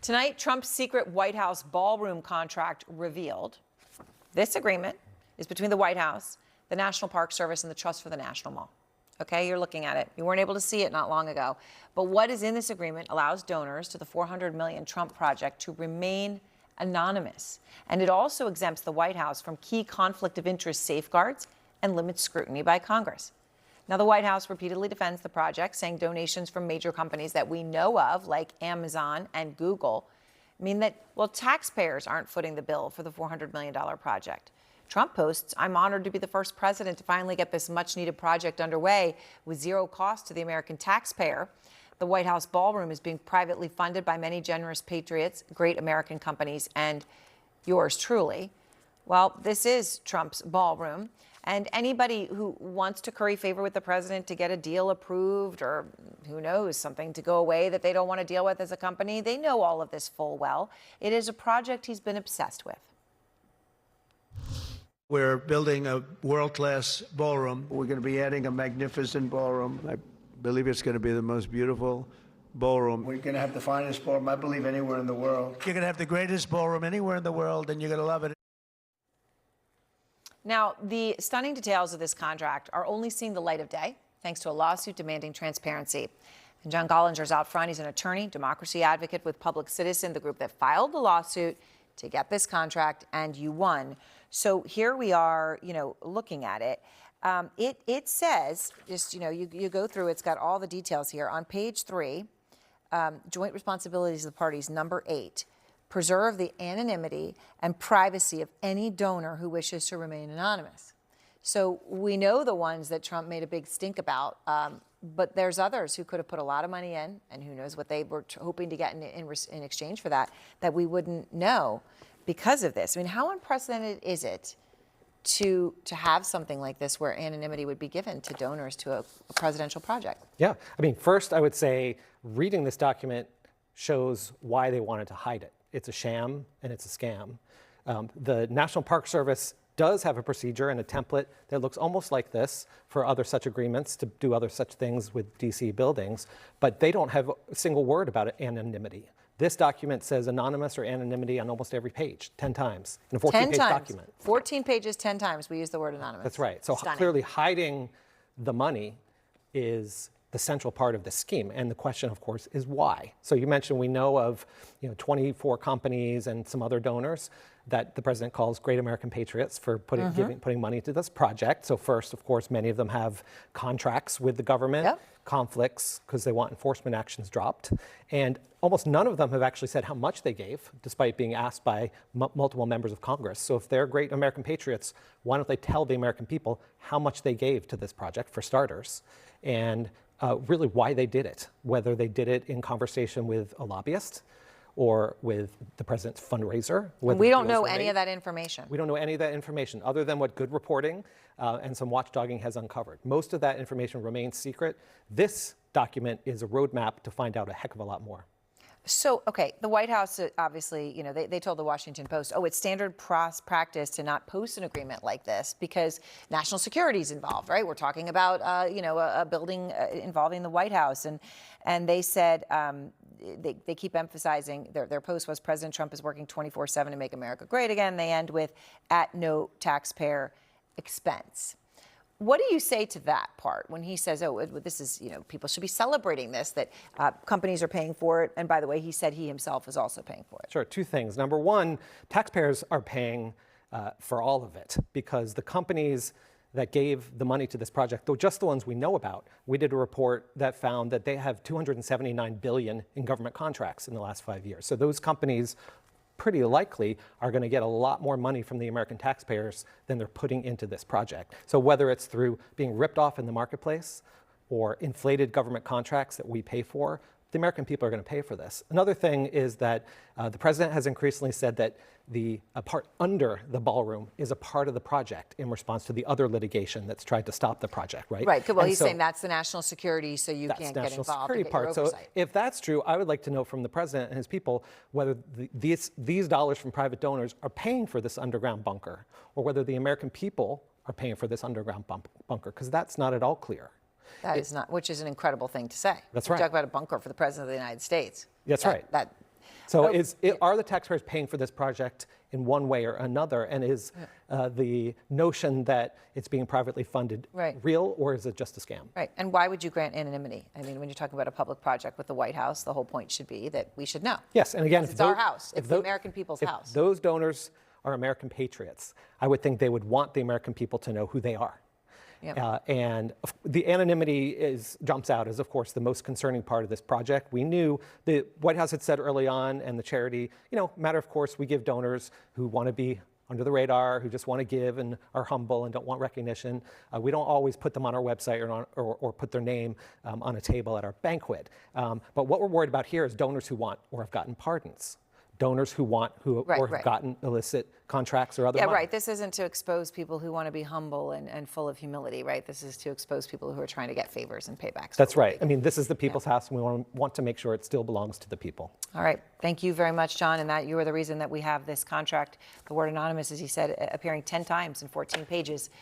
Tonight, Trump's secret White House ballroom contract revealed. This agreement is between the White House, the National Park Service, and the Trust for the National Mall. Okay, you're looking at it. You weren't able to see it not long ago. But what is in this agreement allows donors to the $400 million Trump project to remain anonymous. And it also exempts the White House from key conflict of interest safeguards and limits scrutiny by Congress. Now, the White House repeatedly defends the project, saying donations from major companies that we know of, like Amazon and Google, mean that, well, taxpayers aren't footing the bill for the $400 million project. Trump posts, "I'm honored to be the first president to finally get this much-needed project underway with zero cost to the American taxpayer." The White House ballroom is being privately funded by many generous patriots, great American companies, and yours truly. Well, this is Trump's ballroom. And anybody who wants to curry favor with the president to get a deal approved, or who knows, something to go away that they don't want to deal with as a company, they know all of this full well. It is a project he's been obsessed with. We're building a world-class ballroom. We're going to be adding a magnificent ballroom. I believe it's going to be the most beautiful ballroom. We're going to have the finest ballroom, I believe, anywhere in the world. You're going to have the greatest ballroom anywhere in the world, and you're going to love it. Now, the stunning details of this contract are only seeing the light of day thanks to a lawsuit demanding transparency. And John Gollinger's out front. He's an attorney, democracy advocate with Public Citizen, the group that filed the lawsuit to get this contract, and you won. So here we are, looking at it. It says, just, you go through, it's got all the details here. On page 3, joint responsibilities of the parties, number 8. Preserve the anonymity and privacy of any donor who wishes to remain anonymous. So we know the ones that Trump made a big stink about, but there's others who could have put a lot of money in, and who knows what they were hoping to get in exchange for that we wouldn't know because of this. I mean, how unprecedented is it to have something like this where anonymity would be given to donors to a presidential project? Yeah, I mean, first I would say reading this document shows why they wanted to hide it. It's a sham and it's a scam. The National Park Service does have a procedure and a template that looks almost like this for other such agreements to do other such things with DC buildings, but they don't have a single word about anonymity. This document says anonymous or anonymity on almost every page, 10 times, in a 14-page document. 14 pages, 10 times we use the word anonymous. That's right. So clearly hiding the money is the central part of the scheme. And the question, of course, is why? So you mentioned we know of 24 companies and some other donors that the president calls great American patriots for putting money into this project. So first, of course, many of them have contracts with the government, conflicts because they want enforcement actions dropped. And almost none of them have actually said how much they gave, despite being asked by multiple members of Congress. So if they're great American patriots, why don't they tell the American people how much they gave to this project, for starters? And really why they did it, whether they did it in conversation with a lobbyist or with the president's fundraiser. We don't know any of that information. We don't know any of that information other than what good reporting and some watchdogging has uncovered. Most of that information remains secret. This document is a roadmap to find out a heck of a lot more. So, okay, the White House, obviously, they told the Washington Post, it's standard practice to not post an agreement like this because national security is involved, right? We're talking about, a building involving the White House. And they said, they keep emphasizing, their post was, President Trump is working 24/7 to make America great again. They end with, at no taxpayer expense. What do you say to that part when he says, this is, people should be celebrating this, that companies are paying for it? And by the way, he said he himself is also paying for it. Sure, two things. Number one, taxpayers are paying for all of it because the companies that gave the money to this project, though just the ones we know about, we did a report that found that they have $279 billion in government contracts in the last 5 years. So those companies pretty likely are going to get a lot more money from the American taxpayers than they're putting into this project. So whether it's through being ripped off in the marketplace or inflated government contracts that we pay for, the American people are going to pay for this. Another thing is that the president has increasingly said that the part under the ballroom is a part of the project in response to the other litigation that's tried to stop the project, right? Right. Well, he's saying that's the national security, so you can't get involved. Security part. So if that's true, I would like to know from the president and his people whether these dollars from private donors are paying for this underground bunker, or whether the American people are paying for this underground bunker, because that's not at all clear. That is not, which is an incredible thing to say. That's right. Talk about a bunker for the president of the United States. That's right. So are the taxpayers paying for this project in one way or another? And is the notion that it's being privately funded real, or is it just a scam? Right. And why would you grant anonymity? I mean, when you're talking about a public project with the White House, the whole point should be that we should know. Yes, and again, it's our house. It's the American people's house. If those donors are American patriots, I would think they would want the American people to know who they are. Yep. And the anonymity jumps out as, of course, the most concerning part of this project. We knew the White House had said early on, and the charity, matter of course, we give donors who want to be under the radar, who just want to give and are humble and don't want recognition. We don't always put them on our website or put their name on a table at our banquet. But what we're worried about here is donors who want or have gotten pardons. Donors who have gotten illicit contracts or other money. Right. This isn't to expose people who want to be humble and full of humility, right? This is to expose people who are trying to get favors and paybacks. That's right. I mean, this is the people's house, and we want to make sure it still belongs to the people. All right. Thank you very much, John, and that you are the reason that we have this contract. The word anonymous, as he said, appearing 10 times in 14 pages.